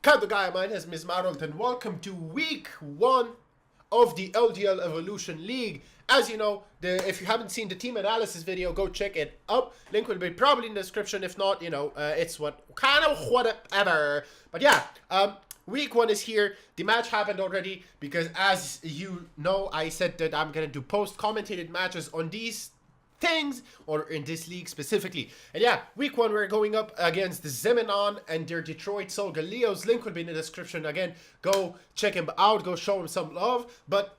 Cut the guy, my name is Ms. Marolt and welcome to week 1 of the LDL Evolution League. As you know, if you haven't seen the team analysis video, go check it up. Link will be probably in the description. If not, it's whatever. But yeah, week 1 is here. The match happened already because, as you know, I said that I'm gonna do post-commentated matches on these things, or in this league specifically. And yeah, week 1 we're going up against Zeminon and their Detroit Solgaleos. Link will be in the description. Again, go check him out, go show him some love. But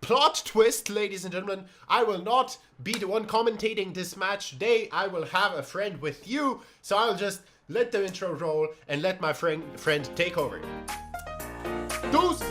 plot twist, ladies and gentlemen, I will not be the one commentating this match today. I will have a friend with you, so I'll just let the intro roll and let my friend take over. Deuce!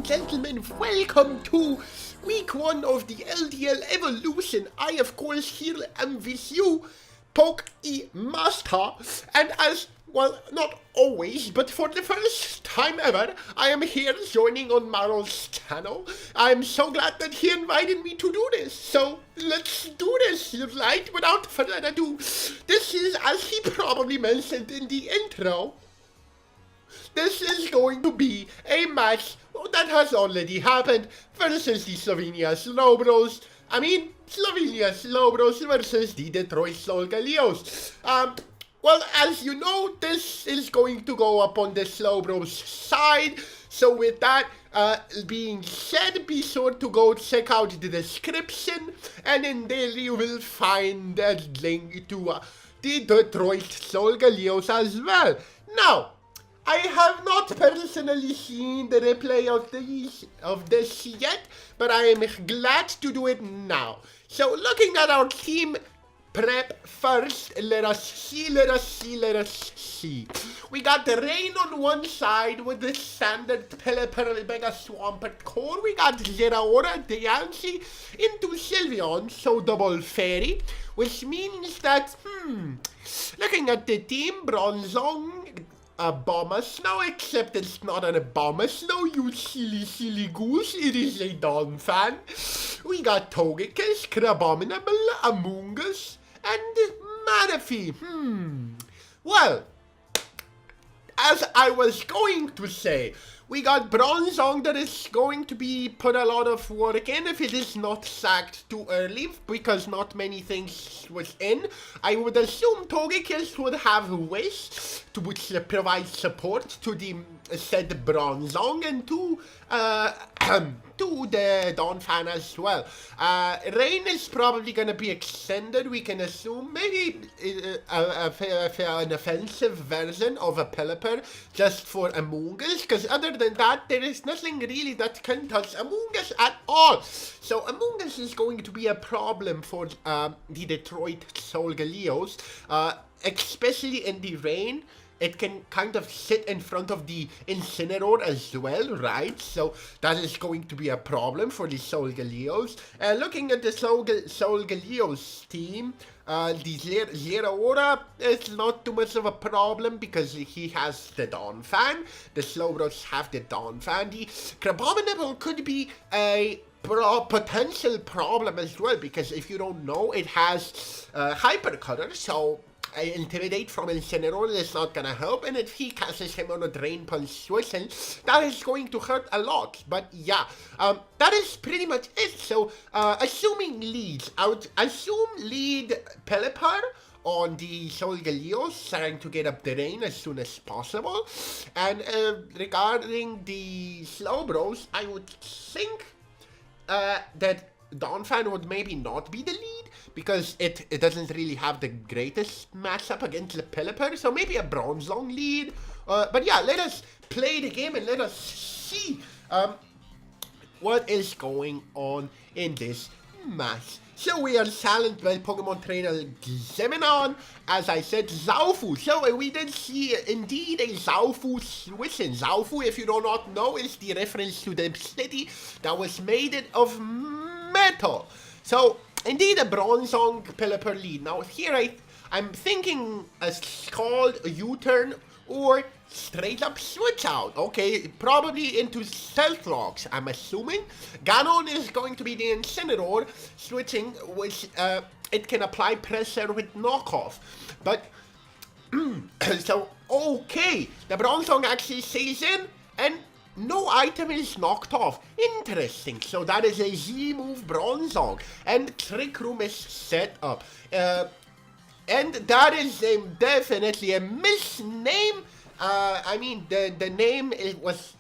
Gentlemen, welcome to week 1 of the LDL Evolution. I, of course, here am with you, Master, and as well, not always, but for the first time ever, I am here joining on Marolt's channel. I'm so glad that he invited me to do this, so let's do this, right? Without further ado, this is, as he probably mentioned in the intro, this is going to be a match that has already happened versus the Slovenia Slowbros. Slovenia Slowbros versus the Detroit Solgaleos. Well, as you know, this is going to go up on the Slowbros side. So with that being said, be sure to go check out the description, and in there you will find a link to the Detroit Solgaleos as well. Now, I have not personally seen the replay of this yet, but I am glad to do it now. So looking at our team prep first, let us see. We got the Rain on one side with the standard Pelipper Mega Swampert core. We got Zeraora, Deancy into Sylveon, so double fairy, which means that, looking at the team, Bronzong, a Bomber Snow, except it's not an Bomber Snow, you silly goose, it is a Donphan. We got Togekiss, Crabominable, Amoonguss, and Manaphy. Well, as I was going to say, we got Bronzong that is going to be put a lot of work in if it is not sacked too early, because not many things was in. I would assume Togekiss would have a wish to provide support to the said Bronzong and to the Donphan as well. Rain is probably going to be extended, we can assume. Maybe an offensive version of a Pelipper just for Amoonguss, because other than that, there is nothing really that can touch Amoonguss at all. So Amoonguss is going to be a problem for the Detroit Solgaleos, especially in the rain. It can kind of sit in front of the Incineroar as well, right? So that is going to be a problem for the Solgaleos. Looking at the Solgaleos team, the Zeraora is not too much of a problem because he has the Donphan. The Slowbros have the Donphan. The Crabominable could be a potential problem as well, because if you don't know, it has Hyper Cutter, so Intimidate from Incineroar is not gonna help, and if he catches him on a Drain Punch Whistle, that is going to hurt a lot. But yeah, that is pretty much it. So, assuming leads, I would assume lead Pelipper on the Solgaleos, trying to get up the rain as soon as possible. And regarding the Slowbros, I would think that Donphan would maybe not be the lead, because it doesn't really have the greatest matchup against the Pelipper, so maybe a Bronzong lead. But yeah, let us play the game and let us see what is going on in this match. So we are challenged by Pokemon trainer Zeminon, as I said, Zaufu. So we did see indeed a Zaufu switch in. Zaufu, if you do not know, is the reference to the city that was made of metal. So indeed a Bronzong Pelipper lead. Now here I'm thinking a scald, a U-turn, or straight up switch out. Okay, probably into stealth rocks, I'm assuming. Ganon is going to be the Incineroar, switching, which it can apply pressure with knockoff. But, so, okay, the Bronzong actually stays in, and no item is knocked off. Interesting. So that is a Z-move Bronzong, and Trick Room is set up. And that is definitely a misname. I mean, the name was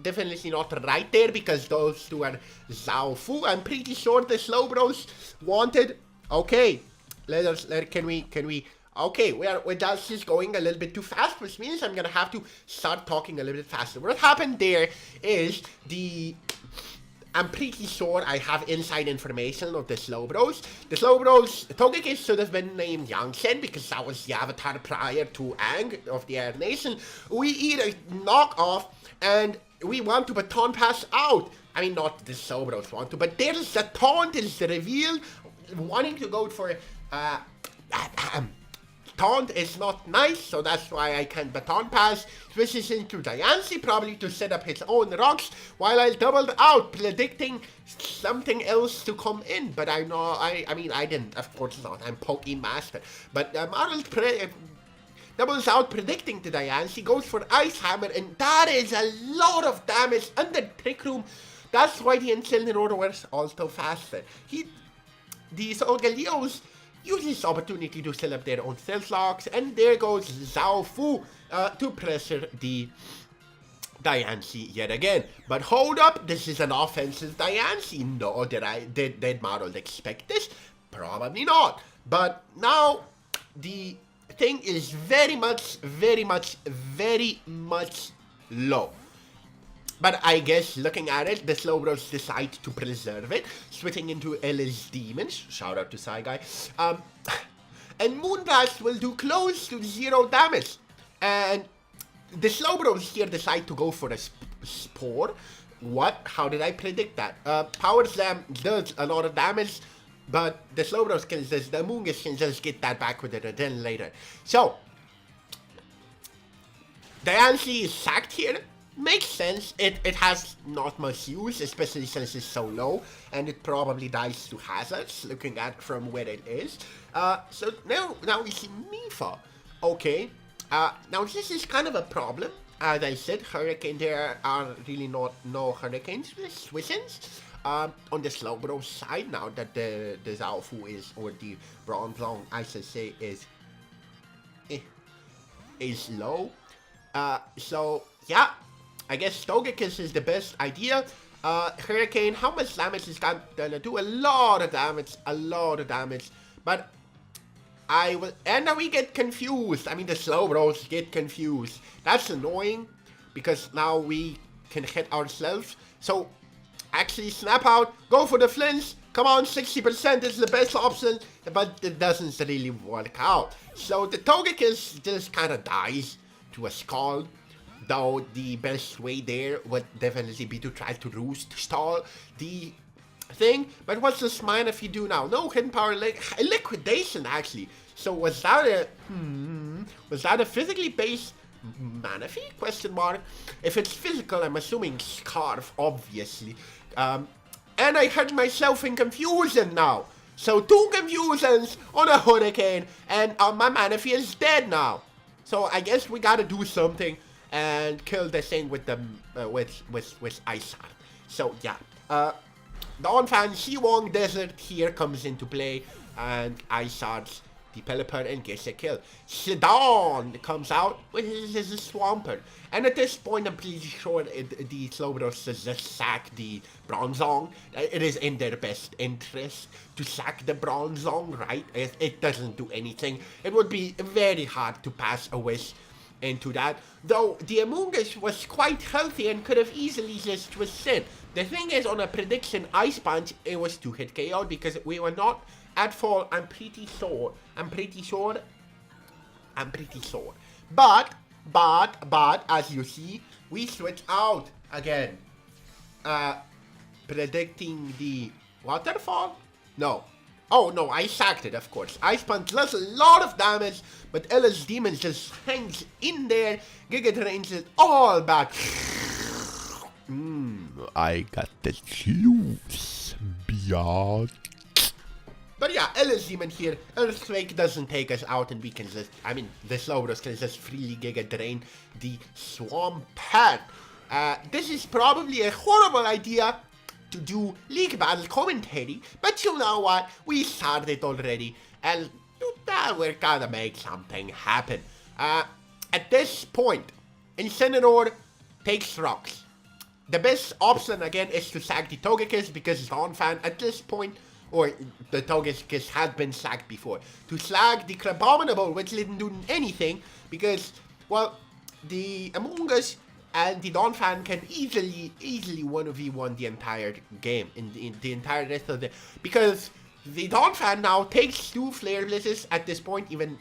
definitely not right there, because those two are Zhaofu. I'm pretty sure the Slowbros wanted. Okay, can we? Okay, this is going a little bit too fast, which means I'm gonna have to start talking a little bit faster. What happened there is I'm pretty sure I have inside information of the Slowbros. The Slowbros, Togekiss should have been named Yangsen, because that was the avatar prior to Ang of the Air Nation. We either knock off, and we want to baton pass out. I mean, not the Slowbros want to, but there's the taunt is revealed, wanting to go for taunt is not nice, so that's why I can baton pass. Switches into Diancie, probably to set up his own rocks, while I doubled out, predicting something else to come in. But I know, I mean, I didn't, of course not, I'm Pokemon Master. But Marolt doubles out, predicting the Diancie, goes for Ice Hammer, and that is a lot of damage under Trick Room. That's why the Incineroar was also faster. The Solgaleos use this opportunity to set up their own stealth locks, and there goes Zhaofu to pressure the Diancie yet again. But hold up, this is an offensive Diancie. No, did Marolt expect this? Probably not. But now the thing is very much low. But I guess, looking at it, the Slowbros decide to preserve it, switching into Ella's Demons, shout out to Psy Guy, and Moonblast will do close to 0 damage. And the Slowbros here decide to go for a Spore. What? How did I predict that? Power Slam does a lot of damage, but the Slowbros can just, the Amoonguss can just get that back with it again later. So, Diancie is sacked here. Makes sense. It has not much use, especially since it's so low, and it probably dies to hazards, looking at from where it is. So now we see Mifa. Okay. Now this is kind of a problem. As I said, Hurricane, there are really no Hurricanes with Swissons. On the Slowbro side, now that the Zhaofu is, or the Bronzong, I should say, is low. So yeah. I guess Togekiss is the best idea. Hurricane, how much damage is that gonna do? A lot of damage. But I will, and now we get confused. I mean, the Slowbros get confused. That's annoying, because now we can hit ourselves. So, actually snap out, go for the flinch. Come on, 60% is the best option, but it doesn't really work out. So the Togekiss just kind of dies to a Scald. Though the best way there would definitely be to try to roost stall the thing. But what's the smite if you do now? No hidden power, liquidation actually. So was that a physically based Manaphy? Question mark. If it's physical, I'm assuming Scarf, obviously. And I heard myself in confusion now. So 2 confusions on a Hurricane, and my Manaphy is dead now. So I guess we gotta do something and kill the thing with the with Ice Heart. So yeah, Dawnfang Xiwong Desert here comes into play, and Ice Hearts the Pelipper and gets a kill. Shadon comes out with his Swampert, and at this point I'm pretty sure the Slowbros just sack the Bronzong. It is in their best interest to sack the Bronzong, right? It doesn't do anything. It would be very hard to pass a wish into that, though the Amoonguss was quite healthy and could have easily just withstood. The thing is, on a prediction Ice Punch, it was 2-hit KO because we were not at fault. I'm pretty sure. But as you see, we switch out again. Predicting the waterfall? No. Oh no, I sacked it, of course. Ice Punch does a lot of damage, but LS Demon just hangs in there. Giga drains it all back. I got the juice, biatch. But yeah, LS Demon here. Earthquake doesn't take us out, and we can just, I mean, the Slowbros can just freely Giga Drain the Swamp Pad. This is probably a horrible idea to do League Battle commentary, but you know what? We started already, and we're gonna make something happen. At this point, Incineroar takes rocks. The best option again is to sack the Togekiss because Donphan at this point, or the Togekiss had been sacked before. To slag the Crabominable, which didn't do anything because, well, the Among Us and the Donphan can easily 1v1 the entire game, in the entire rest of the, because the Donphan now takes 2 Flare Blizzes at this point, even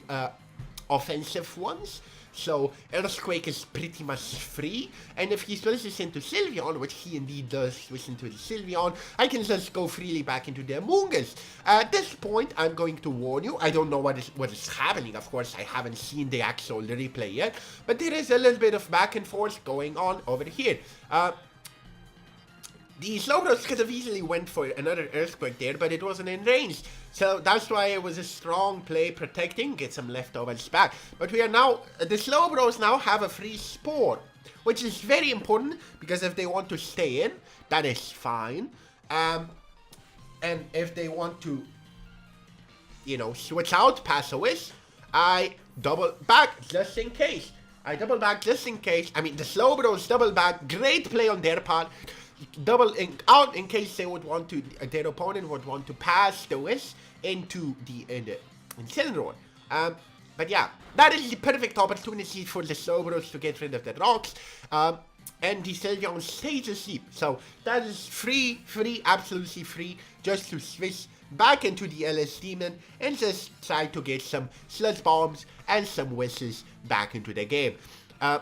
offensive ones. So Earthquake is pretty much free, and if he switches into Sylveon, which he indeed does switch into the Sylveon, I can just go freely back into the Among Us. At this point, I'm going to warn you, I don't know what is happening, of course, I haven't seen the actual replay yet, but there is a little bit of back and forth going on over here. The Slowbros could have easily went for another Earthquake there, but it wasn't in range. So that's why it was a strong play protecting, get some leftovers back. But we are now, the Slowbros now have a free Spore, which is very important, because if they want to stay in, that is fine. And if they want to, you know, switch out, pass a wish, I double back just in case. I double back just in case. I mean, the Slowbros double back, great play on their part. Double out in case they would want to, their opponent would want to pass the wish into the Incineroar. But yeah, that is the perfect opportunity for the Slowbros to get rid of the rocks. And the Sylveon stays asleep. So that is free, absolutely free, just to switch back into the LS Demon and just try to get some Sludge Bombs and some wishes back into the game. The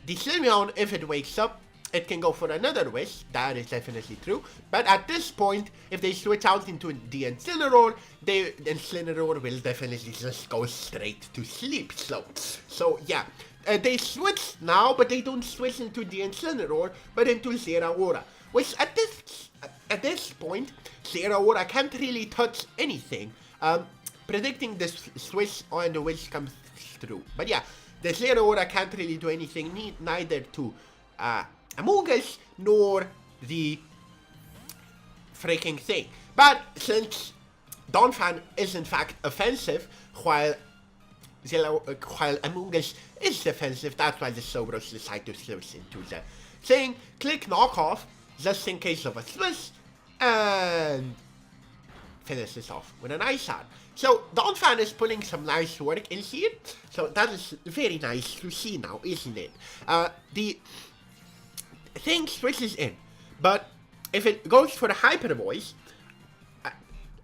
Sylveon, if it wakes up, it can go for another wish, that is definitely true. But at this point, if they switch out into the Incineroar, the Incineroar will definitely just go straight to sleep. So yeah, they switch now, but they don't switch into the Incineroar, but into Zeraora. Which at this point, Zeraora can't really touch anything. Predicting this switch on the wish comes through. But yeah, the Zeraora can't really do anything, neither to Among Us, nor the freaking thing. But since Donphan is in fact offensive, while Among Us is defensive, that's why the Slowbros decide to switch into the thing. Click knockoff, just in case of a switch, and finish this off with an Ice Shot. So Donphan is putting some nice work in here, so that is very nice to see now, isn't it? The thing switches in, but if it goes for the Hyper Voice,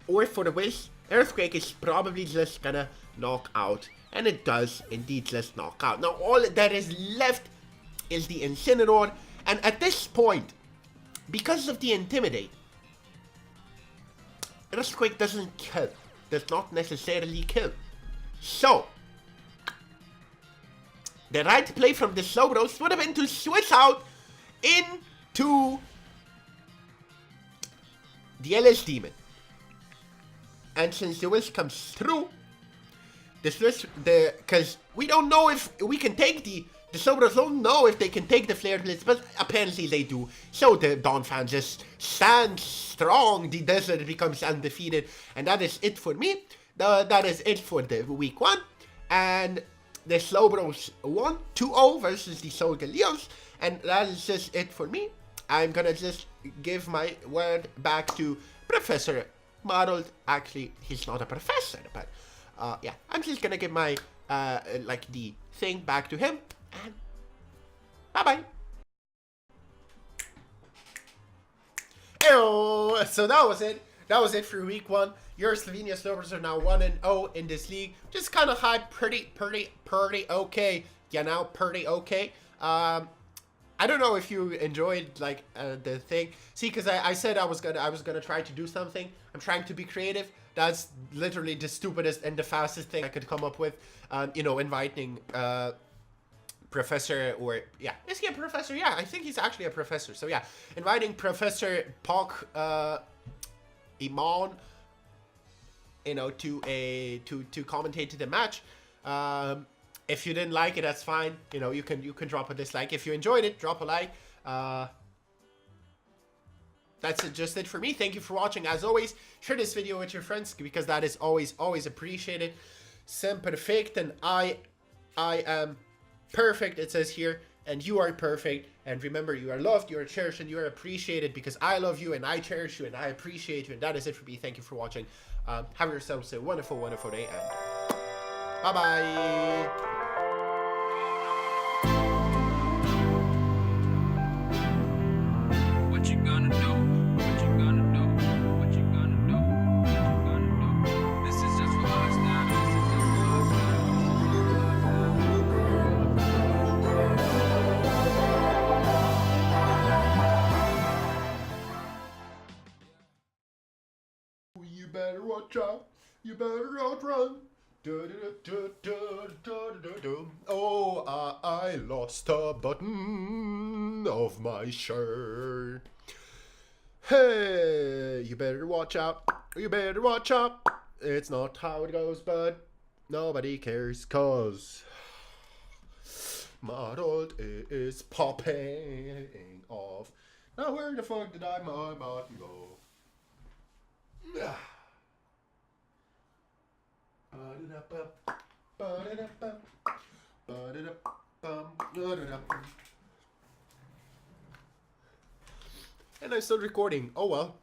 or for the Wish, Earthquake is probably just gonna knock out, and it does indeed just knock out. Now all that is left is the Incineroar, and at this point, because of the Intimidate, Earthquake doesn't kill, does not necessarily kill. So the right play from the Slowbros would have been to switch out into the LS Demon. And since the wish comes through, because we don't know if we can take the Slowbros don't know if they can take the Flare Blitz, but apparently they do. So the Donphan just stands strong, the desert becomes undefeated, and that is it for me. That is it for the week 1. And the Slowbros won 2-0 versus the Solgaleos, and that is just it for me. I'm gonna just give my word back to Professor Marolt. Actually, he's not a professor, but yeah, I'm just gonna give my like the thing back to him, and bye-bye. Ew, so that was it. That was it for week 1. Your Slovenia Slowbros are now 1-0 in this league. Just kind of high, pretty okay. Yeah, now pretty okay. I don't know if you enjoyed the thing. See, because I said I was gonna try to do something. I'm trying to be creative. That's literally the stupidest and the fastest thing I could come up with. You know, inviting Professor, or yeah, is he a professor? Yeah, I think he's actually a professor. So yeah, inviting Professor Pak Iman, you know, to commentate the match. If you didn't like it, that's fine. You know, you can drop a dislike. If you enjoyed it, drop a like. That's just it for me. Thank you for watching. As always, share this video with your friends, because that is always appreciated. Sem perfect, and I am perfect, it says here, and you are perfect. And remember, you are loved, you are cherished, and you are appreciated, because I love you and I cherish you and I appreciate you. And that is it for me. Thank you for watching. Have yourselves a wonderful, wonderful day, and bye-bye. You better watch out. You better outrun. Oh, I lost a button of my shirt. Hey, you better watch out. You better watch out. It's not how it goes, but nobody cares, cause Marolt is popping off. Now where the fuck did my button go? And I'm still recording. Oh well.